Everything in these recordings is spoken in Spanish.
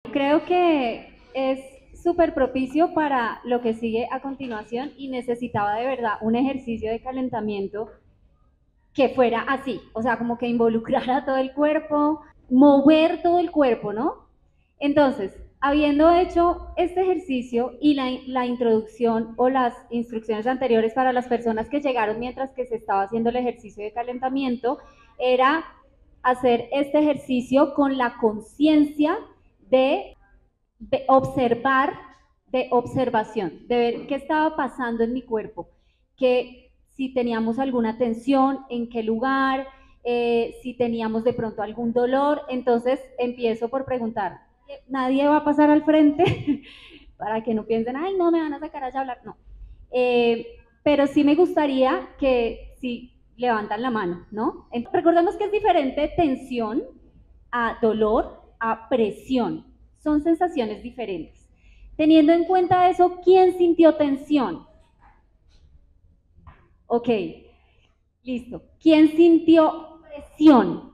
Creo que es súper propicio para lo que sigue a continuación y necesitaba de verdad un ejercicio de calentamiento que fuera así, o sea, como que involucrara todo el cuerpo, mover todo el cuerpo, ¿no? Entonces, habiendo hecho este ejercicio y la introducción o las instrucciones anteriores para las personas que llegaron mientras que se estaba haciendo el ejercicio de calentamiento, era hacer este ejercicio con la conciencia de observar, de observación, de ver qué estaba pasando en mi cuerpo, que si teníamos alguna tensión, en qué lugar, si teníamos de pronto algún dolor. Entonces empiezo por preguntar, nadie va a pasar al frente para que no piensen, ay, no, me van a sacar allá a hablar, no. Pero sí me gustaría que si levantan la mano, ¿no? Entonces, recordemos que es diferente tensión a dolor, a presión. Son sensaciones diferentes. Teniendo en cuenta eso, ¿quién sintió tensión? Ok, listo. ¿Quién sintió presión?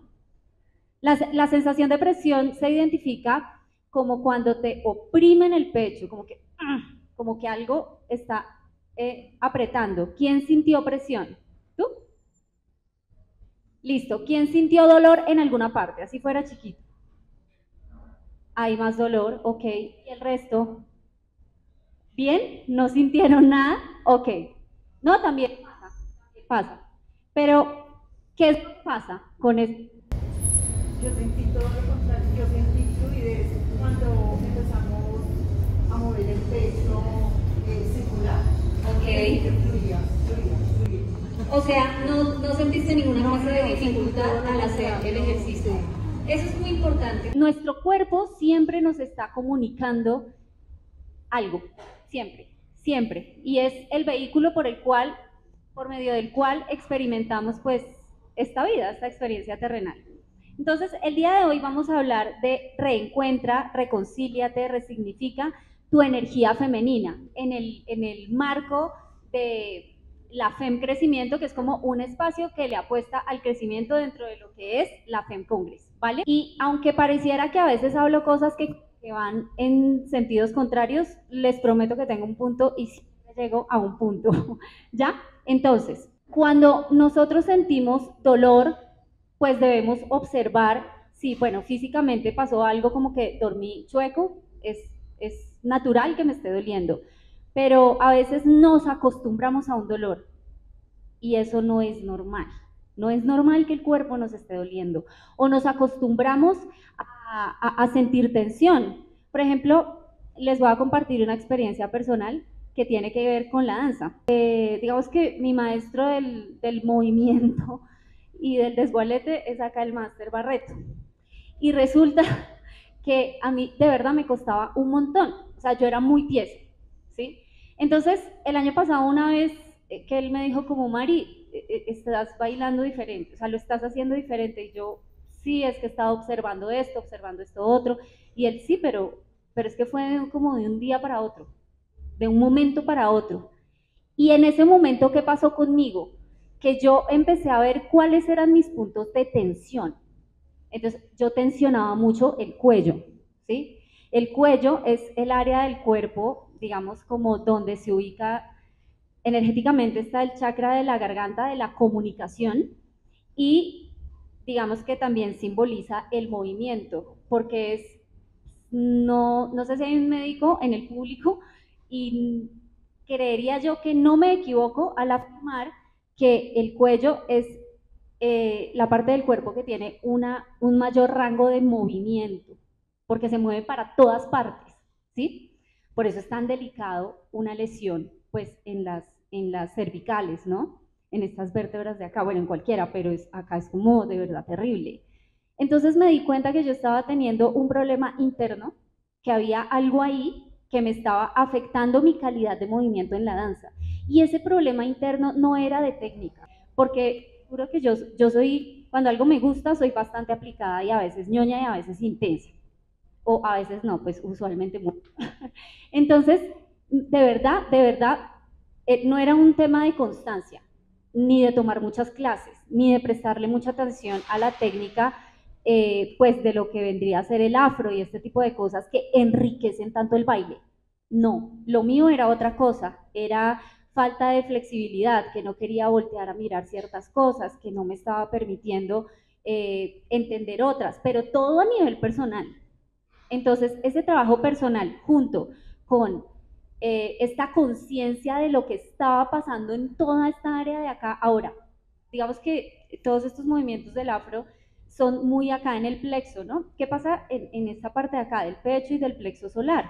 La sensación de presión se identifica como cuando te oprimen el pecho, como que algo está apretando. ¿Quién sintió presión? ¿Tú? Listo. ¿Quién sintió dolor en alguna parte? Así fuera chiquito. Hay más dolor, ok. ¿Y el resto? ¿Bien? ¿No sintieron nada? Ok. No, también pasa. Pero, ¿qué es lo que pasa con esto? Yo sentí todo lo contrario, yo sentí fluidez cuando empezamos a mover el pecho circular. Ok. Fluía, fluía, fluía. O sea, no sentiste ninguna clase de dificultad al hacer el ejercicio. Eso es muy importante. Nuestro cuerpo siempre nos está comunicando algo, siempre, siempre. Y es el vehículo por medio del cual experimentamos pues esta vida, esta experiencia terrenal. Entonces, el día de hoy vamos a hablar de reencuentra, reconcíliate, resignifica tu energía femenina en el marco de la FEM Crecimiento, que es como un espacio que le apuesta al crecimiento dentro de lo que es la FEM Congress, ¿vale? Y aunque pareciera que a veces hablo cosas que van en sentidos contrarios, les prometo que tengo un punto y siempre llego a un punto, ¿ya? Entonces, cuando nosotros sentimos dolor, pues debemos observar si, bueno, físicamente pasó algo como que dormí chueco, es natural que me esté doliendo, pero a veces nos acostumbramos a un dolor y eso no es normal. No es normal que el cuerpo nos esté doliendo o nos acostumbramos a sentir tensión. Por ejemplo, les voy a compartir una experiencia personal que tiene que ver con la danza. Digamos que mi maestro del movimiento y del desgualete es acá el máster Barreto. Y resulta que a mí de verdad me costaba un montón. O sea, yo era muy tiesa, ¿sí? Entonces, el año pasado una vez que él me dijo como, Mari, estás bailando diferente, o sea, lo estás haciendo diferente. Y yo, sí, es que he estado observando esto otro. Y él, sí, pero es que fue como de un día para otro, de un momento para otro. Y en ese momento, ¿qué pasó conmigo? Que yo empecé a ver cuáles eran mis puntos de tensión. Entonces, yo tensionaba mucho el cuello, ¿sí? El cuello es el área del cuerpo, digamos, como donde se ubica energéticamente, está el chakra de la garganta, de la comunicación, y digamos que también simboliza el movimiento, porque es, no sé si hay un médico en el público, y creería yo que no me equivoco al afirmar que el cuello es la parte del cuerpo que tiene un mayor rango de movimiento, porque se mueve para todas partes, ¿sí? Por eso es tan delicado una lesión, pues, en las cervicales, ¿no? En estas vértebras de acá, bueno, en cualquiera, pero acá es como de verdad terrible. Entonces me di cuenta que yo estaba teniendo un problema interno, que había algo ahí que me estaba afectando mi calidad de movimiento en la danza. Y ese problema interno no era de técnica, porque juro que yo soy, cuando algo me gusta, soy bastante aplicada y a veces ñoña y a veces intensa. O a veces no, pues usualmente mucho. Entonces, de verdad, no era un tema de constancia, ni de tomar muchas clases, ni de prestarle mucha atención a la técnica pues de lo que vendría a ser el afro y este tipo de cosas que enriquecen tanto el baile. No, lo mío era otra cosa, era falta de flexibilidad, que no quería voltear a mirar ciertas cosas, que no me estaba permitiendo entender otras, pero todo a nivel personal. Entonces, ese trabajo personal junto con esta conciencia de lo que estaba pasando en toda esta área de acá, ahora, digamos que todos estos movimientos del afro son muy acá en el plexo, ¿no? ¿Qué pasa en esta parte de acá, del pecho y del plexo solar?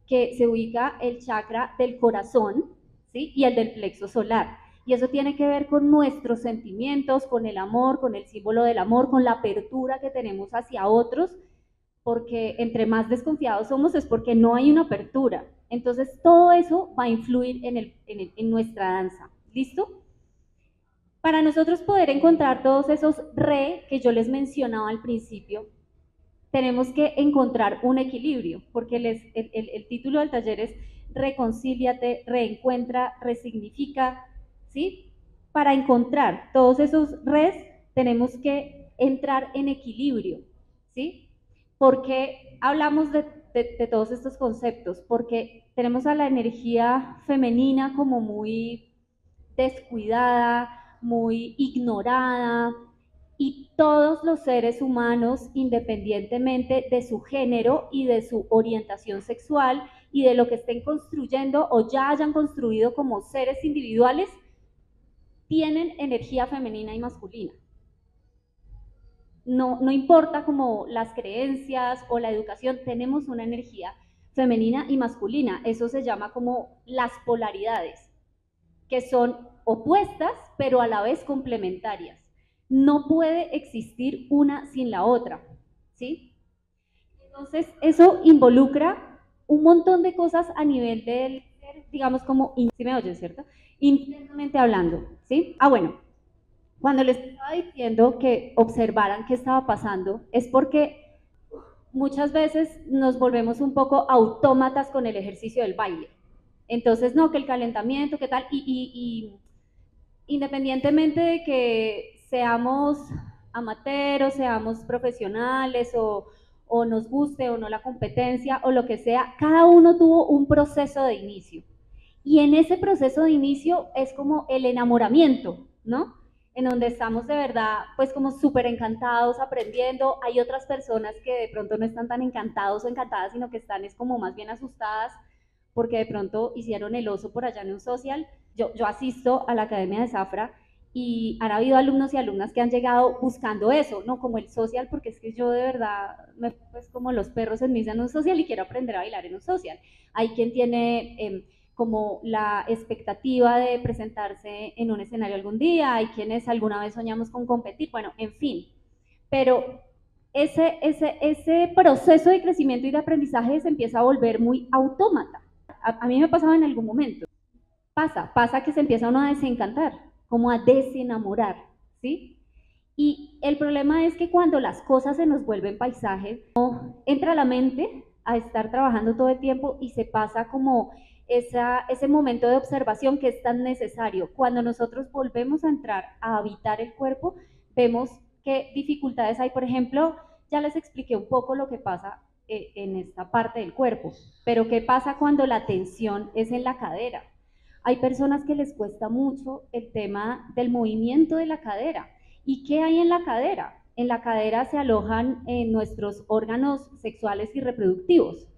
Que se ubica el chakra del corazón, ¿sí? Y el del plexo solar. Y eso tiene que ver con nuestros sentimientos, con el amor, con el símbolo del amor, con la apertura que tenemos hacia otros, porque entre más desconfiados somos es porque no hay una apertura. Entonces todo eso va a influir en nuestra danza. ¿Listo? Para nosotros poder encontrar todos esos re que yo les mencionaba al principio, tenemos que encontrar un equilibrio, porque el título del taller es Reconcíliate, Reencuentra, Resignifica, ¿sí? Para encontrar todos esos res, tenemos que entrar en equilibrio, ¿sí? Porque hablamos de todos estos conceptos, porque tenemos a la energía femenina como muy descuidada, muy ignorada, y todos los seres humanos, independientemente de su género y de su orientación sexual y de lo que estén construyendo o ya hayan construido como seres individuales, tienen energía femenina y masculina. No importa como las creencias o la educación, tenemos una energía femenina y masculina. Eso se llama como las polaridades, que son opuestas, pero a la vez complementarias. No puede existir una sin la otra, ¿sí? Entonces, eso involucra un montón de cosas a nivel del, digamos, como, si me oyen, ¿cierto? Internamente hablando, ¿sí? Bueno, cuando les estaba diciendo que observaran qué estaba pasando, es porque muchas veces nos volvemos un poco autómatas con el ejercicio del baile. Entonces, no, que el calentamiento, qué tal, y independientemente de que seamos amateurs, seamos profesionales o nos guste o no la competencia o lo que sea, cada uno tuvo un proceso de inicio. Y en ese proceso de inicio es como el enamoramiento, ¿no? En donde estamos de verdad, pues como súper encantados aprendiendo. Hay otras personas que de pronto no están tan encantados o encantadas, sino que están es como más bien asustadas porque de pronto hicieron el oso por allá en un social. Yo asisto a la Academia de Zafra y han habido alumnos y alumnas que han llegado buscando eso, no como el social, porque es que yo de verdad, pues como los perros en misa en un social y quiero aprender a bailar en un social. Hay quien tiene como la expectativa de presentarse en un escenario algún día, hay quienes alguna vez soñamos con competir, bueno, en fin. Pero ese proceso de crecimiento y de aprendizaje se empieza a volver muy autómata. A mí me pasaba en algún momento. Pasa que se empieza uno a desencantar, como a desenamorar, ¿sí? Y el problema es que cuando las cosas se nos vuelven paisajes, entra la mente a estar trabajando todo el tiempo y se pasa como ese momento de observación que es tan necesario. Cuando nosotros volvemos a entrar a habitar el cuerpo, vemos qué dificultades hay. Por ejemplo, ya les expliqué un poco lo que pasa en esta parte del cuerpo, pero ¿qué pasa cuando la tensión es en la cadera? Hay personas que les cuesta mucho el tema del movimiento de la cadera. ¿Y qué hay en la cadera? En la cadera se alojan nuestros órganos sexuales y reproductivos,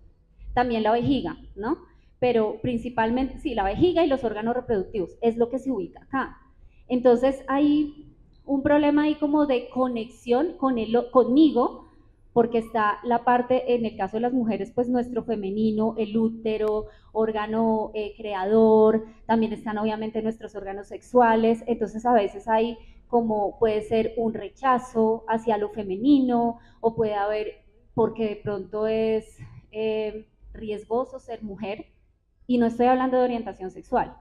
también la vejiga, ¿no? Pero principalmente, sí, la vejiga y los órganos reproductivos, es lo que se ubica acá. Entonces hay un problema ahí como de conexión conmigo, porque está la parte, en el caso de las mujeres, pues nuestro femenino, el útero, órgano creador, también están obviamente nuestros órganos sexuales, entonces a veces hay como puede ser un rechazo hacia lo femenino, o puede haber, porque de pronto es riesgoso ser mujer, y no estoy hablando de orientación sexual,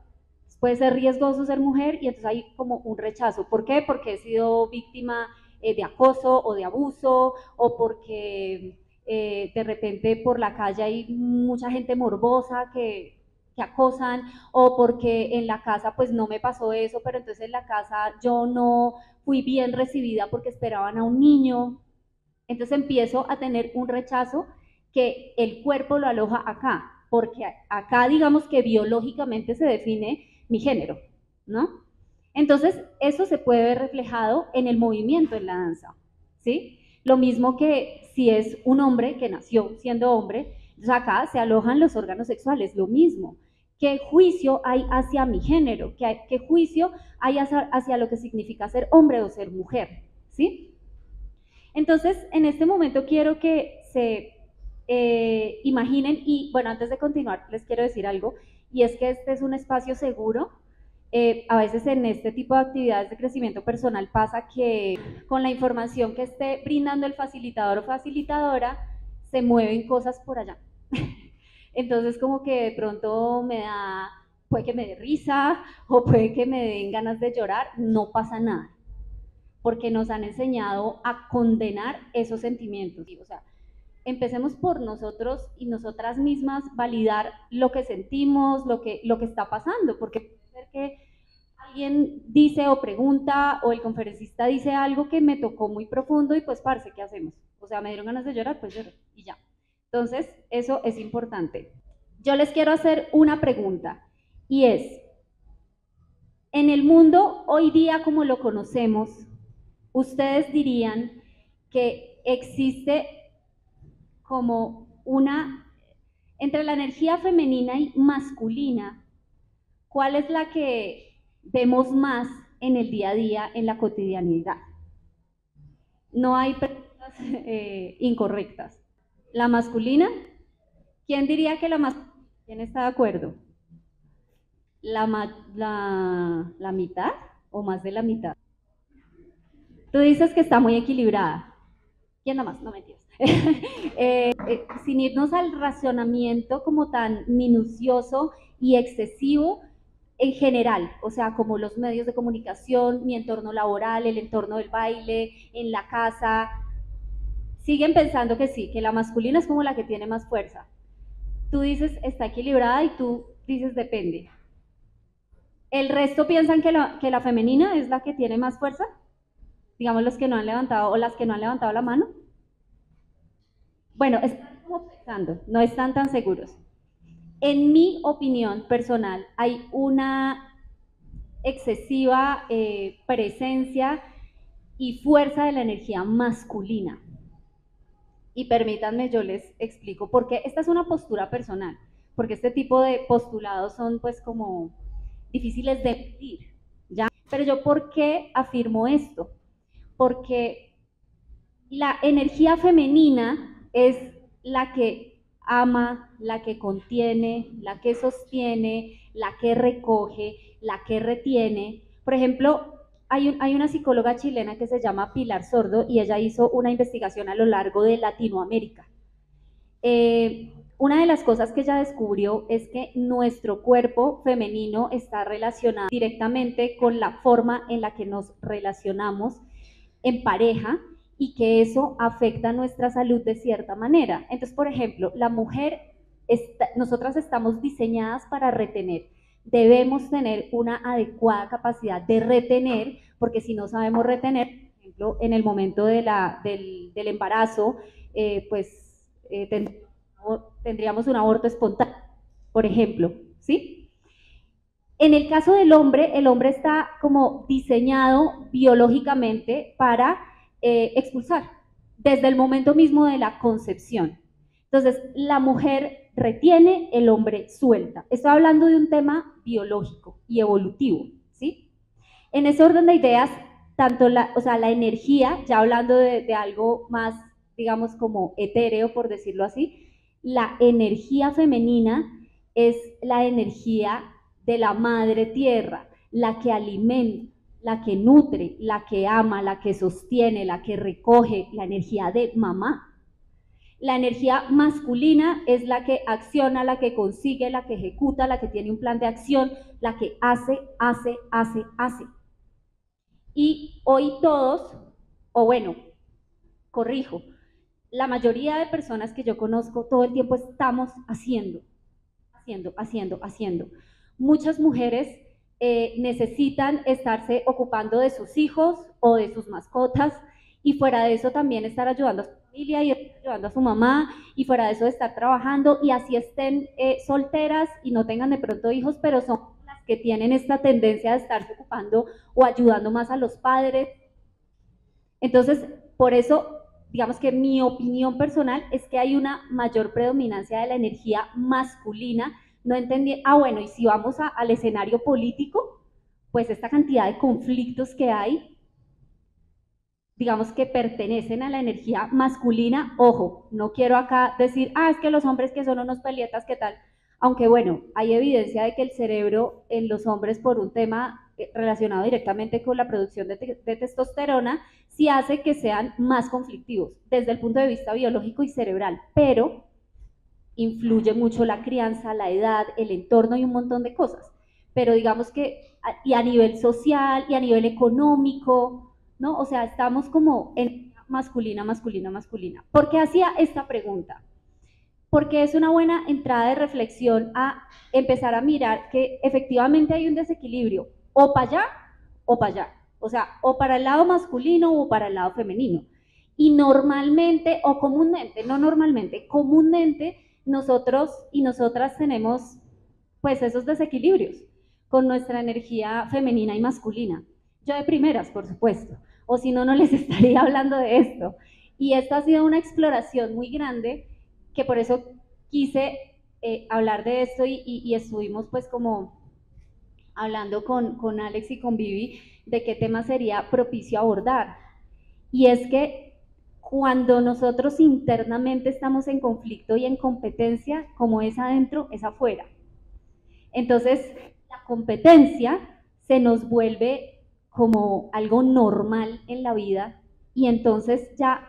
puede ser riesgoso ser mujer y entonces hay como un rechazo. ¿Por qué? Porque he sido víctima de acoso o de abuso, o porque de repente por la calle hay mucha gente morbosa que acosan, o porque en la casa pues no me pasó eso, pero entonces en la casa yo no fui bien recibida porque esperaban a un niño. Entonces empiezo a tener un rechazo que el cuerpo lo aloja acá, porque acá digamos que biológicamente se define mi género, ¿no? Entonces eso se puede ver reflejado en el movimiento en la danza, ¿sí? Lo mismo que si es un hombre que nació siendo hombre, entonces acá se alojan los órganos sexuales, lo mismo. ¿Qué juicio hay hacia mi género? ¿Qué juicio hay hacia lo que significa ser hombre o ser mujer? ¿Sí? Entonces, en este momento quiero que se imaginen, y bueno, antes de continuar les quiero decir algo, y es que este es un espacio seguro. A veces en este tipo de actividades de crecimiento personal pasa que con la información que esté brindando el facilitador o facilitadora, se mueven cosas por allá. Entonces como que de pronto puede que me dé risa o puede que me den ganas de llorar, no pasa nada, porque nos han enseñado a condenar esos sentimientos. O sea, empecemos por nosotros y nosotras mismas validar lo que sentimos, lo que está pasando, porque puede ser que alguien dice o pregunta o el conferencista dice algo que me tocó muy profundo y pues parce, ¿qué hacemos? O sea, me dieron ganas de llorar, pues lloré y ya. Entonces, eso es importante. Yo les quiero hacer una pregunta y es, en el mundo hoy día como lo conocemos, ¿ustedes dirían que existe como entre la energía femenina y masculina, cuál es la que vemos más en el día a día, en la cotidianidad? No hay preguntas incorrectas. ¿La masculina? ¿Quién diría que la masculina? ¿Quién está de acuerdo? ¿La mitad o más de la mitad? Tú dices que está muy equilibrada. ¿Quién nomás? No mentiras. Sin irnos al racionamiento como tan minucioso y excesivo en general, o sea, como los medios de comunicación, mi entorno laboral, el entorno del baile, en la casa, siguen pensando que sí, que la masculina es como la que tiene más fuerza. Tú dices está equilibrada y tú dices depende. ¿El resto piensan que la femenina es la que tiene más fuerza? Digamos los que no han levantado o las que no han levantado la mano. Bueno, están como pensando, no están tan seguros. En mi opinión personal, hay una excesiva presencia y fuerza de la energía masculina. Y permítanme, yo les explico, porque esta es una postura personal, porque este tipo de postulados son pues como difíciles de medir, ¿ya? Pero yo, ¿por qué afirmo esto? Porque la energía femenina es la que ama, la que contiene, la que sostiene, la que recoge, la que retiene. Por ejemplo, hay una psicóloga chilena que se llama Pilar Sordo y ella hizo una investigación a lo largo de Latinoamérica. Una de las cosas que ella descubrió es que nuestro cuerpo femenino está relacionado directamente con la forma en la que nos relacionamos en pareja y que eso afecta nuestra salud de cierta manera. Entonces, por ejemplo, la mujer, nosotras estamos diseñadas para retener. Debemos tener una adecuada capacidad de retener, porque si no sabemos retener, por ejemplo, en el momento del embarazo, tendríamos un aborto espontáneo, por ejemplo, ¿sí? En el caso del hombre, el hombre está como diseñado biológicamente para expulsar, desde el momento mismo de la concepción. Entonces, la mujer retiene, el hombre suelta. Estoy hablando de un tema biológico y evolutivo, ¿sí? En ese orden de ideas, tanto la energía, ya hablando de algo más, digamos, como etéreo, por decirlo así, la energía femenina es la energía de la madre tierra, la que alimenta, la que nutre, la que ama, la que sostiene, la que recoge, la energía de mamá. La energía masculina es la que acciona, la que consigue, la que ejecuta, la que tiene un plan de acción, la que hace. Y hoy todos, o bueno, corrijo, la mayoría de personas que yo conozco todo el tiempo estamos haciendo. Muchas mujeres necesitan estarse ocupando de sus hijos o de sus mascotas y fuera de eso también estar ayudando familia y otro ayudando a su mamá, y fuera de eso de estar trabajando, y así estén solteras y no tengan de pronto hijos, pero son las que tienen esta tendencia de estarse ocupando o ayudando más a los padres. Entonces, por eso, digamos que mi opinión personal es que hay una mayor predominancia de la energía masculina. No entendí, bueno, y si vamos al escenario político, pues esta cantidad de conflictos que hay, digamos que pertenecen a la energía masculina. Ojo, no quiero acá decir, es que los hombres que son unos pelietas, ¿qué tal? Aunque bueno, hay evidencia de que el cerebro en los hombres por un tema relacionado directamente con la producción de testosterona, sí hace que sean más conflictivos desde el punto de vista biológico y cerebral, pero influye mucho la crianza, la edad, el entorno y un montón de cosas. Pero digamos que, y a nivel social y a nivel económico, ¿no? O sea, estamos como en masculina, masculina, masculina. ¿Por qué hacía esta pregunta? Porque es una buena entrada de reflexión a empezar a mirar que efectivamente hay un desequilibrio, o para allá o para allá. O sea, o para el lado masculino o para el lado femenino. Y normalmente, o comúnmente, no normalmente, comúnmente nosotros y nosotras tenemos pues esos desequilibrios con nuestra energía femenina y masculina. Yo de primeras, por supuesto, o si no, no les estaría hablando de esto. Y esta ha sido una exploración muy grande, que por eso quise hablar de esto y estuvimos pues como hablando con Alex y con Vivi de qué tema sería propicio abordar. Y es que cuando nosotros internamente estamos en conflicto y en competencia, como es adentro, es afuera. Entonces, la competencia se nos vuelve como algo normal en la vida y entonces ya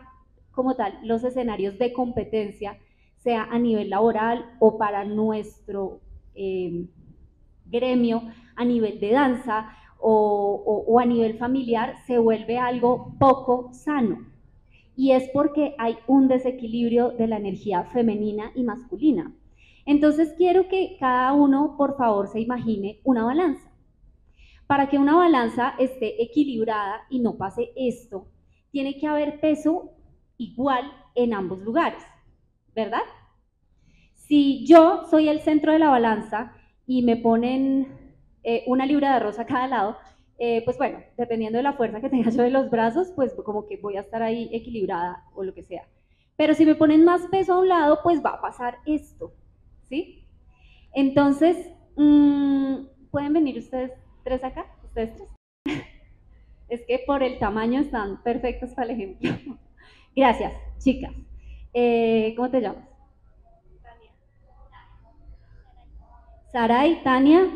como tal los escenarios de competencia, sea a nivel laboral o para nuestro gremio, a nivel de danza o a nivel familiar, se vuelve algo poco sano. Y es porque hay un desequilibrio de la energía femenina y masculina. Entonces quiero que cada uno, por favor, se imagine una balanza. Para que una balanza esté equilibrada y no pase esto, tiene que haber peso igual en ambos lugares, ¿verdad? Si yo soy el centro de la balanza y me ponen una libra de arroz a cada lado, pues bueno, dependiendo de la fuerza que tenga yo de los brazos, pues como que voy a estar ahí equilibrada o lo que sea. Pero si me ponen más peso a un lado, pues va a pasar esto, ¿sí? Entonces, ¿pueden venir ustedes tres acá? ¿Ustedes tres? Es que por el tamaño están perfectos para el ejemplo. Gracias, chicas. ¿Cómo te llamas? Saray, Tania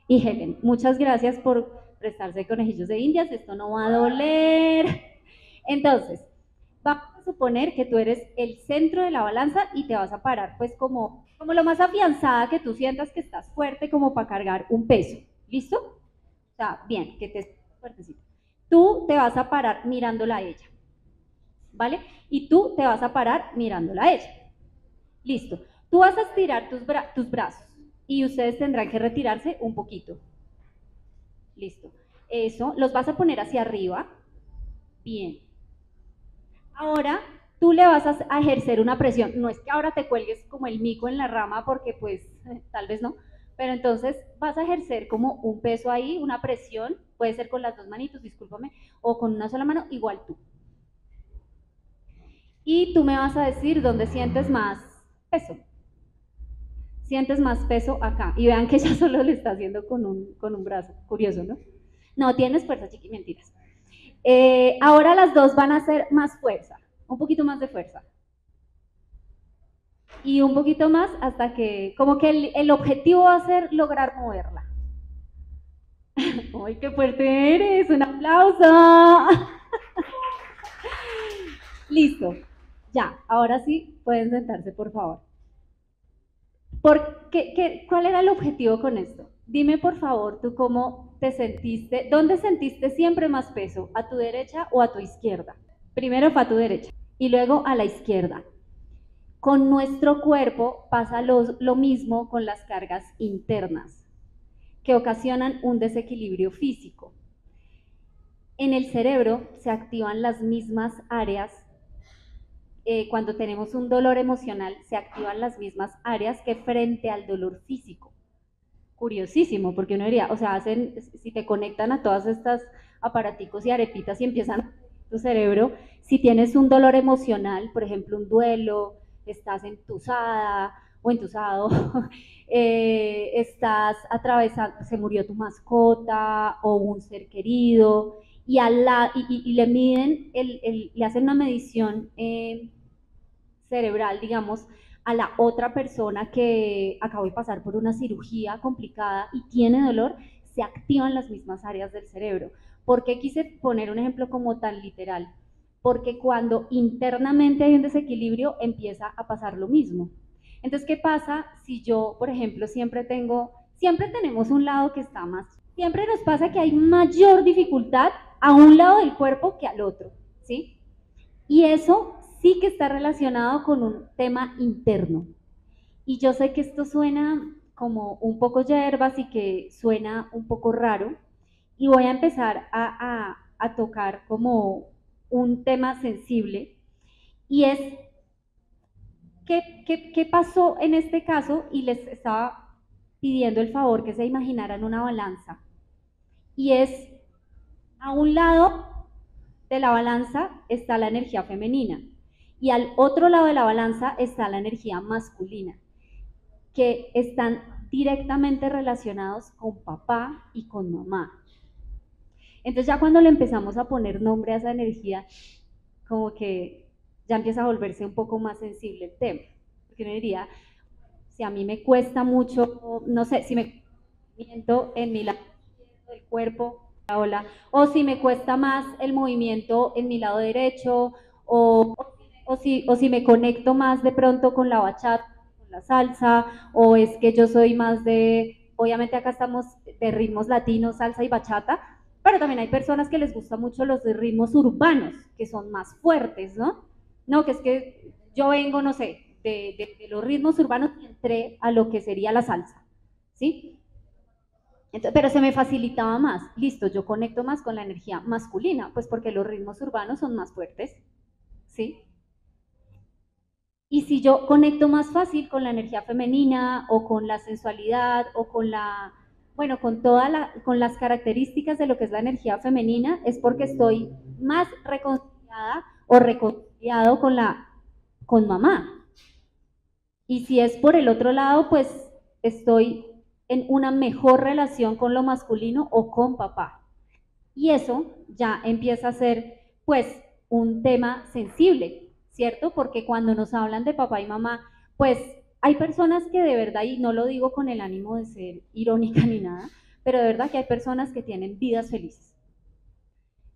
y Helen. Muchas gracias por prestarse conejillos de indias. Esto no va a doler. Entonces, vamos a suponer que tú eres el centro de la balanza y te vas a parar pues como lo más afianzada que tú sientas que estás fuerte como para cargar un peso. ¿Listo? O sea, bien, que te estés fuertecito. Tú te vas a parar mirándola a ella. ¿Vale? Y tú te vas a parar mirándola a ella. Listo. Tú vas a estirar tus brazos y ustedes tendrán que retirarse un poquito. Listo. Eso, los vas a poner hacia arriba. Bien. Ahora tú le vas a ejercer una presión. No es que ahora te cuelgues como el mico en la rama porque pues tal vez no, pero entonces vas a ejercer como un peso ahí, una presión, puede ser con las dos manitos, discúlpame, o con una sola mano, igual tú. Y tú me vas a decir dónde sientes más peso. Sientes más peso acá. Y vean que ella solo le está haciendo con un brazo. Curioso, ¿no? No, tienes fuerza, chiqui, mentiras. Ahora las dos van a hacer más fuerza, un poquito más de fuerza. Y un poquito más hasta que, como que el objetivo va a ser lograr moverla. ¡Ay, qué fuerte eres! ¡Un aplauso! Listo, ya, ahora sí pueden sentarse, por favor. ¿Cuál era el objetivo con esto? Dime, por favor, tú cómo te sentiste, ¿dónde sentiste siempre más peso? ¿A tu derecha o a tu izquierda? Primero fue a tu derecha y luego a la izquierda. Con nuestro cuerpo pasa lo mismo con las cargas internas, que ocasionan un desequilibrio físico. En el cerebro se activan las mismas áreas cuando tenemos un dolor emocional, se activan las mismas áreas que frente al dolor físico. Curiosísimo, porque uno diría, o sea, si te conectan a todas estas aparaticos y arepitas y empiezan tu cerebro, si tienes un dolor emocional, por ejemplo, un duelo, estás entusada o entusado, estás atravesando, se murió tu mascota o un ser querido, y le miden, le hacen una medición cerebral, digamos, a la otra persona que acabó de pasar por una cirugía complicada y tiene dolor, se activan las mismas áreas del cerebro. ¿Por qué quise poner un ejemplo como tan literal? Porque cuando internamente hay un desequilibrio, empieza a pasar lo mismo. Entonces, ¿qué pasa si yo, por ejemplo, siempre tenemos un lado que está más, siempre nos pasa que hay mayor dificultad a un lado del cuerpo que al otro, ¿sí? Y eso sí que está relacionado con un tema interno. Y yo sé que esto suena como un poco hierbas y que suena un poco raro, y voy a empezar a tocar como un tema sensible, y es ¿qué pasó en este caso? Y les estaba pidiendo el favor que se imaginaran una balanza, y es, a un lado de la balanza está la energía femenina, y al otro lado de la balanza está la energía masculina, que están directamente relacionados con papá y con mamá. Entonces ya cuando le empezamos a poner nombre a esa energía, como que ya empieza a volverse un poco más sensible el tema. Porque uno diría, si a mí me cuesta mucho, no sé, si me movimiento en mi lado del cuerpo, o si me cuesta más el movimiento en mi lado derecho, o si me conecto más de pronto con la bachata, con la salsa, o es que yo soy más obviamente acá estamos de ritmos latinos, salsa y bachata, pero también hay personas que les gustan mucho los de ritmos urbanos, que son más fuertes, ¿no? No, que es que yo vengo, no sé, de los ritmos urbanos y entré a lo que sería la salsa, ¿sí? Entonces, pero se me facilitaba más, listo, yo conecto más con la energía masculina, pues porque los ritmos urbanos son más fuertes, ¿sí? Y si yo conecto más fácil con la energía femenina o con la sensualidad o con bueno, con las características de lo que es la energía femenina, es porque estoy más reconciliada o reconciliado con mamá. Y si es por el otro lado, pues estoy en una mejor relación con lo masculino o con papá. Y eso ya empieza a ser, pues, un tema sensible, ¿cierto? Porque cuando nos hablan de papá y mamá, pues hay personas que de verdad, y no lo digo con el ánimo de ser irónica ni nada, pero de verdad que hay personas que tienen vidas felices.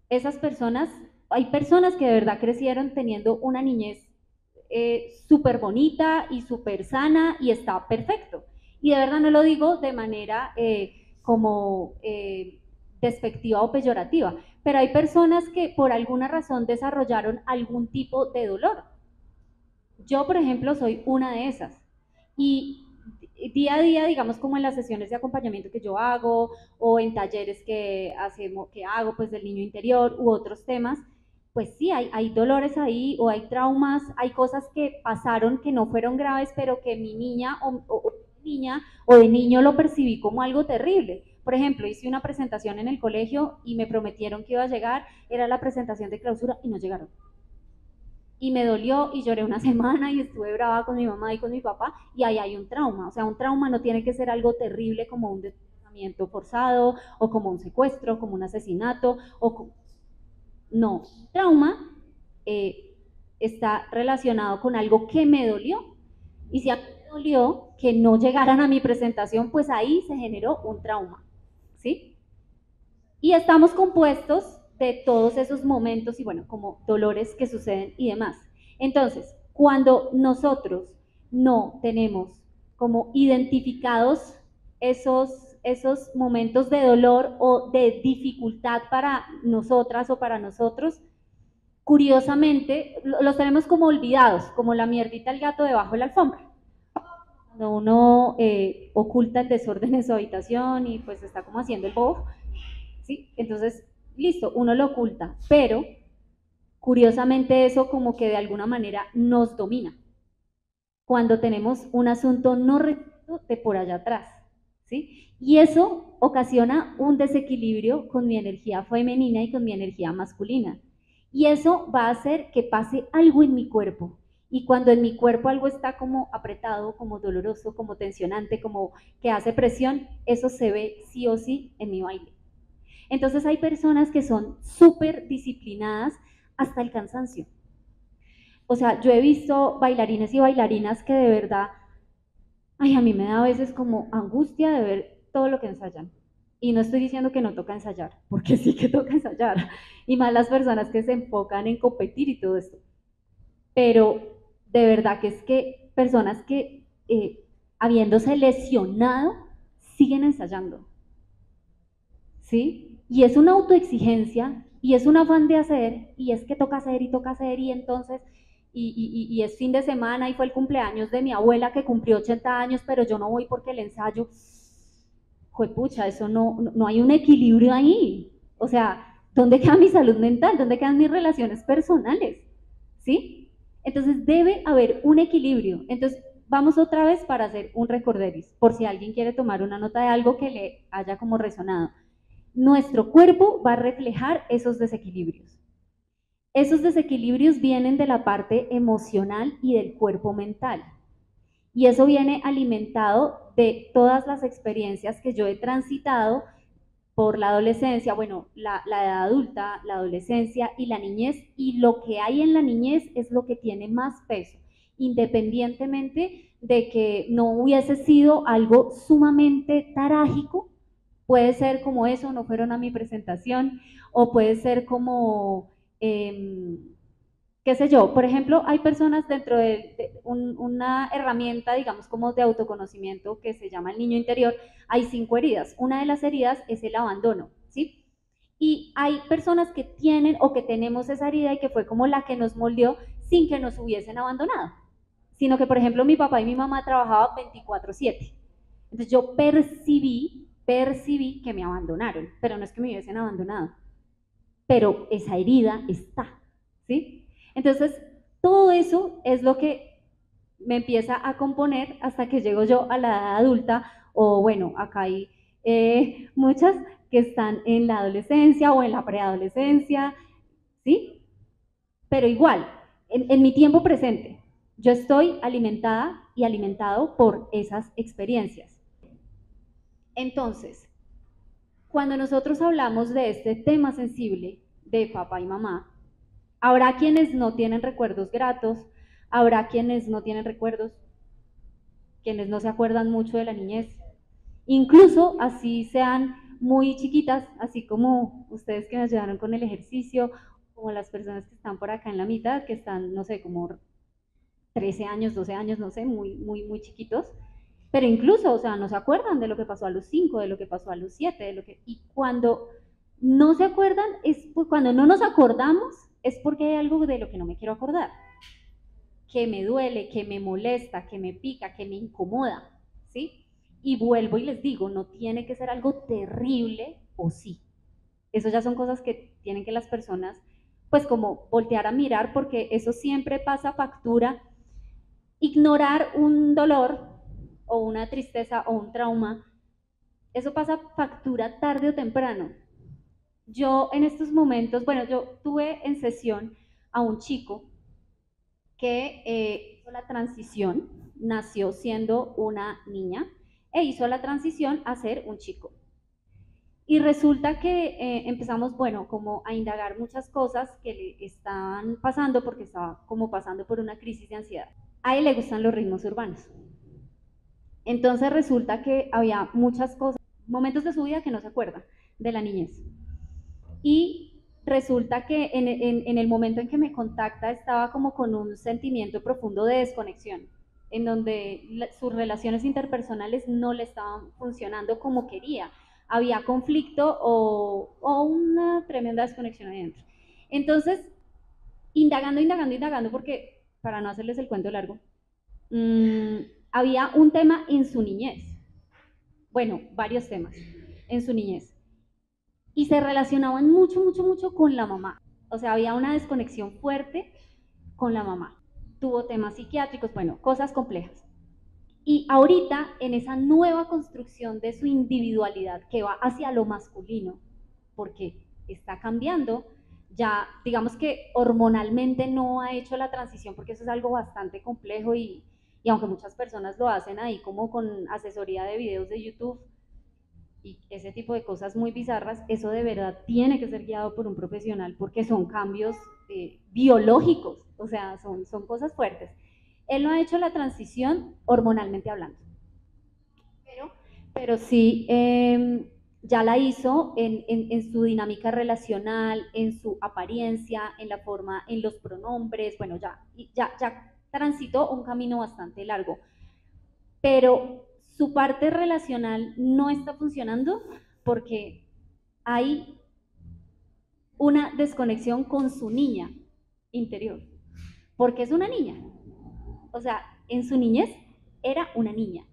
Esas personas, hay personas que de verdad crecieron teniendo una niñez súper bonita y súper sana y está perfecto. Y de verdad no lo digo de manera como despectiva o peyorativa, pero hay personas que por alguna razón desarrollaron algún tipo de dolor. Yo, por ejemplo, soy una de esas. Y día a día, digamos, como en las sesiones de acompañamiento que yo hago o en talleres que hago pues del niño interior u otros temas, pues sí, hay dolores ahí o hay traumas, hay cosas que pasaron que no fueron graves, pero que mi niña o de niño lo percibí como algo terrible. Por ejemplo, hice una presentación en el colegio y me prometieron que iba a llegar, era la presentación de clausura y no llegaron. Y me dolió y lloré una semana y estuve brava con mi mamá y con mi papá, y ahí hay un trauma. O sea, un trauma no tiene que ser algo terrible como un desplazamiento forzado o como un secuestro, como un asesinato, no, trauma está relacionado con algo que me dolió, y si a mí me dolió que no llegaran a mi presentación, pues ahí se generó un trauma, ¿sí? Y estamos compuestos de todos esos momentos y bueno, como dolores que suceden y demás. Entonces, cuando nosotros no tenemos como identificados esos momentos de dolor o de dificultad para nosotras o para nosotros, curiosamente los tenemos como olvidados, como la mierdita del gato debajo de la alfombra. Cuando uno oculta el desorden en su habitación y pues está como haciendo el bobo, ¿sí? Entonces, listo, uno lo oculta, pero Curiosamente eso como que de alguna manera nos domina cuando tenemos un asunto no resuelto de por allá atrás, ¿sí? Y eso ocasiona un desequilibrio con mi energía femenina y con mi energía masculina. Y eso va a hacer que pase algo en mi cuerpo. Y cuando en mi cuerpo algo está como apretado, como doloroso, como tensionante, como que hace presión, eso se ve sí o sí en mi baile. Entonces hay personas que son súper disciplinadas hasta el cansancio. O sea, yo he visto bailarines y bailarinas que de verdad, ay, a mí me da a veces como angustia de ver todo lo que ensayan. Y no estoy diciendo que no toca ensayar, porque sí que toca ensayar. Y más las personas que se enfocan en competir y todo esto. Pero de verdad que es que personas que habiéndose lesionado siguen ensayando. ¿Sí? Y es una autoexigencia y es un afán de hacer y es que toca hacer y entonces y es fin de semana y fue el cumpleaños de mi abuela que cumplió 80 años, pero yo no voy porque el ensayo, juepucha, eso no hay un equilibrio ahí. O sea, ¿dónde queda mi salud mental? ¿Dónde quedan mis relaciones personales? ¿Sí? Entonces debe haber un equilibrio. Entonces vamos otra vez para hacer un recorderis, por si alguien quiere tomar una nota de algo que le haya como resonado. Nuestro cuerpo va a reflejar esos desequilibrios. Esos desequilibrios vienen de la parte emocional y del cuerpo mental. Y eso viene alimentado de todas las experiencias que yo he transitado por la adolescencia, bueno, la edad adulta, la adolescencia y la niñez, y lo que hay en la niñez es lo que tiene más peso, independientemente de que no hubiese sido algo sumamente trágico. Puede ser como eso, no fueron a mi presentación, o puede ser como, qué sé yo, por ejemplo, hay personas dentro de una herramienta, digamos, como de autoconocimiento que se llama el niño interior, hay 5 heridas. Una de las heridas es el abandono, ¿sí? Y hay personas que tienen o que tenemos esa herida y que fue como la que nos moldeó sin que nos hubiesen abandonado, sino que, por ejemplo, mi papá y mi mamá trabajaban 24/7. Entonces yo percibí que me abandonaron, pero no es que me hubiesen abandonado, pero esa herida está, ¿sí? Entonces, todo eso es lo que me empieza a componer hasta que llego yo a la edad adulta, o bueno, acá hay muchas que están en la adolescencia o en la preadolescencia, ¿sí? Pero igual, en mi tiempo presente, yo estoy alimentada y alimentado por esas experiencias. Entonces, cuando nosotros hablamos de este tema sensible de papá y mamá, habrá quienes no tienen recuerdos gratos, habrá quienes no tienen recuerdos, quienes no se acuerdan mucho de la niñez, incluso así sean muy chiquitas, así como ustedes que nos ayudaron con el ejercicio, como las personas que están por acá en la mitad, que están, no sé, como 13 años, 12 años, no sé, muy chiquitos, pero incluso, o sea, no se acuerdan de lo que pasó a los 5, de lo que pasó a los 7, y cuando no se acuerdan, cuando no nos acordamos, es porque hay algo de lo que no me quiero acordar, que me duele, que me molesta, que me pica, que me incomoda, ¿sí? Y vuelvo y les digo, no tiene que ser algo terrible o sí. Eso ya son cosas que tienen que las personas, pues como voltear a mirar, porque eso siempre pasa factura. Ignorar un dolor o una tristeza o un trauma, eso pasa factura tarde o temprano. Yo en estos momentos, bueno, yo tuve en sesión a un chico que hizo la transición, nació siendo una niña e hizo la transición a ser un chico. Y resulta que empezamos, bueno, como a indagar muchas cosas que le estaban pasando porque estaba como pasando por una crisis de ansiedad. A él le gustan los ritmos urbanos. Entonces resulta que había muchas cosas, momentos de su vida que no se acuerda de la niñez. Y resulta que en el momento en que me contacta estaba como con un sentimiento profundo de desconexión, en donde sus relaciones interpersonales no le estaban funcionando como quería. Había conflicto o una tremenda desconexión ahí dentro. Entonces, indagando, porque para no hacerles el cuento largo, había un tema en su niñez, bueno, varios temas en su niñez, y se relacionaban mucho con la mamá. O sea, había una desconexión fuerte con la mamá. Tuvo temas psiquiátricos, bueno, cosas complejas. Y ahorita, en esa nueva construcción de su individualidad que va hacia lo masculino, porque está cambiando, ya digamos que hormonalmente no ha hecho la transición, porque eso es algo bastante complejo y aunque muchas personas lo hacen ahí como con asesoría de videos de YouTube y ese tipo de cosas muy bizarras, eso de verdad tiene que ser guiado por un profesional porque son cambios biológicos, o sea, son cosas fuertes. Él no ha hecho la transición hormonalmente hablando, pero sí ya la hizo en su dinámica relacional, en su apariencia, en la forma, en los pronombres, bueno, ya transitó un camino bastante largo, pero su parte relacional no está funcionando porque hay una desconexión con su niña interior, porque es una niña, o sea, en su niñez era una niña.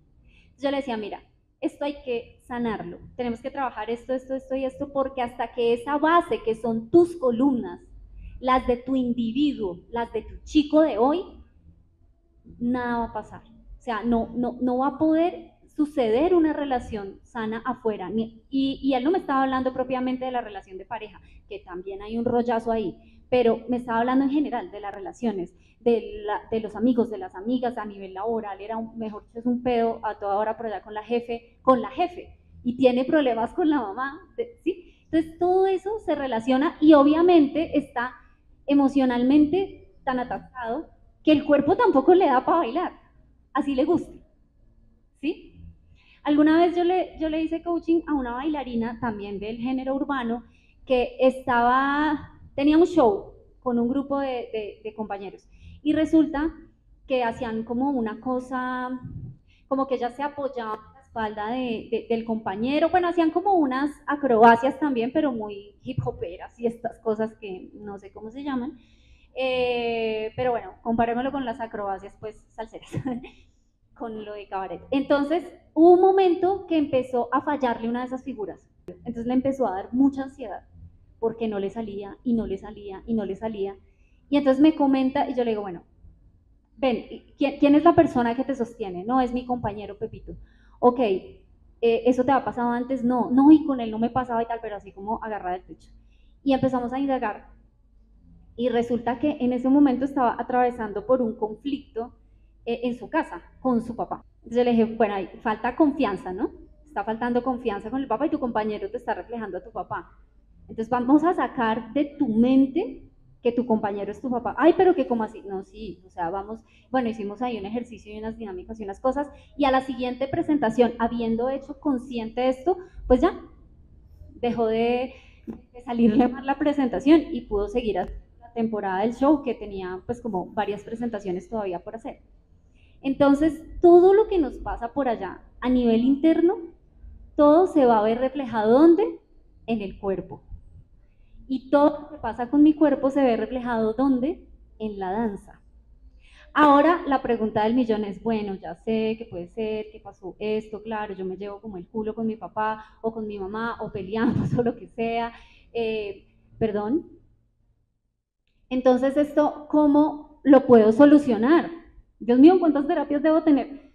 Yo le decía, mira, esto hay que sanarlo, tenemos que trabajar esto y esto, porque hasta que esa base, que son tus columnas, las de tu individuo, las de tu chico de hoy, nada va a pasar. O sea, no va a poder suceder una relación sana afuera. Y él no me estaba hablando propiamente de la relación de pareja, que también hay un rollazo ahí, pero me estaba hablando en general de las relaciones, de los amigos, de las amigas a nivel laboral. Era mejor que es un pedo a toda hora por allá con la jefe, y tiene problemas con la mamá, ¿sí? Entonces todo eso se relaciona y obviamente está emocionalmente tan atascado que el cuerpo tampoco le da para bailar, así le gusta, ¿sí? Alguna vez yo le hice coaching a una bailarina también del género urbano que tenía un show con un grupo de compañeros y resulta que hacían como una cosa, como que ella se apoyaba en la espalda del compañero, bueno, hacían como unas acrobacias también, pero muy hip hoperas y estas cosas que no sé cómo se llaman. Pero bueno, comparémoslo con las acrobacias pues salseras, con lo de cabaret. Entonces hubo un momento que empezó a fallarle una de esas figuras, entonces le empezó a dar mucha ansiedad porque no le salía y no le salía y no le salía, y entonces me comenta y yo le digo, bueno, ven, ¿quién es la persona que te sostiene? No, es mi compañero Pepito. Ok, ¿eso te ha pasado antes? No, y con él no me pasaba y tal, pero así como agarrada del pecho. Y empezamos a indagar y resulta que en ese momento estaba atravesando por un conflicto en su casa con su papá. Entonces yo le dije, bueno, ahí falta confianza, ¿no? Está faltando confianza con el papá y tu compañero te está reflejando a tu papá. Entonces vamos a sacar de tu mente que tu compañero es tu papá. Ay, pero que como así, no, sí, o sea, vamos, bueno, hicimos ahí un ejercicio y unas dinámicas y unas cosas, y a la siguiente presentación, habiendo hecho consciente esto, pues ya, dejó de salirle mal la presentación y pudo seguir a la temporada del show, que tenía pues como varias presentaciones todavía por hacer. Entonces, todo lo que nos pasa por allá a nivel interno, todo se va a ver reflejado ¿dónde? En el cuerpo. Y todo lo que pasa con mi cuerpo se ve reflejado ¿dónde? En la danza. Ahora la pregunta del millón es, bueno, ya sé que puede ser, que pasó esto, claro, yo me llevo como el culo con mi papá o con mi mamá o peleamos o lo que sea, perdón. Entonces esto, ¿cómo lo puedo solucionar? Dios mío, ¿cuántas terapias debo tener?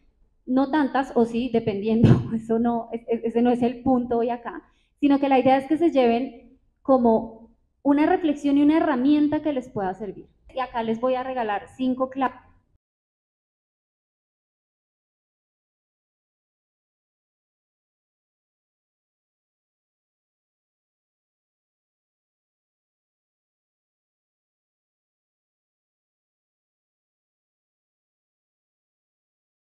No tantas, o sí, dependiendo, eso no, ese no es el punto hoy acá, sino que la idea es que se lleven como una reflexión y una herramienta que les pueda servir. Y acá les voy a regalar 5 claves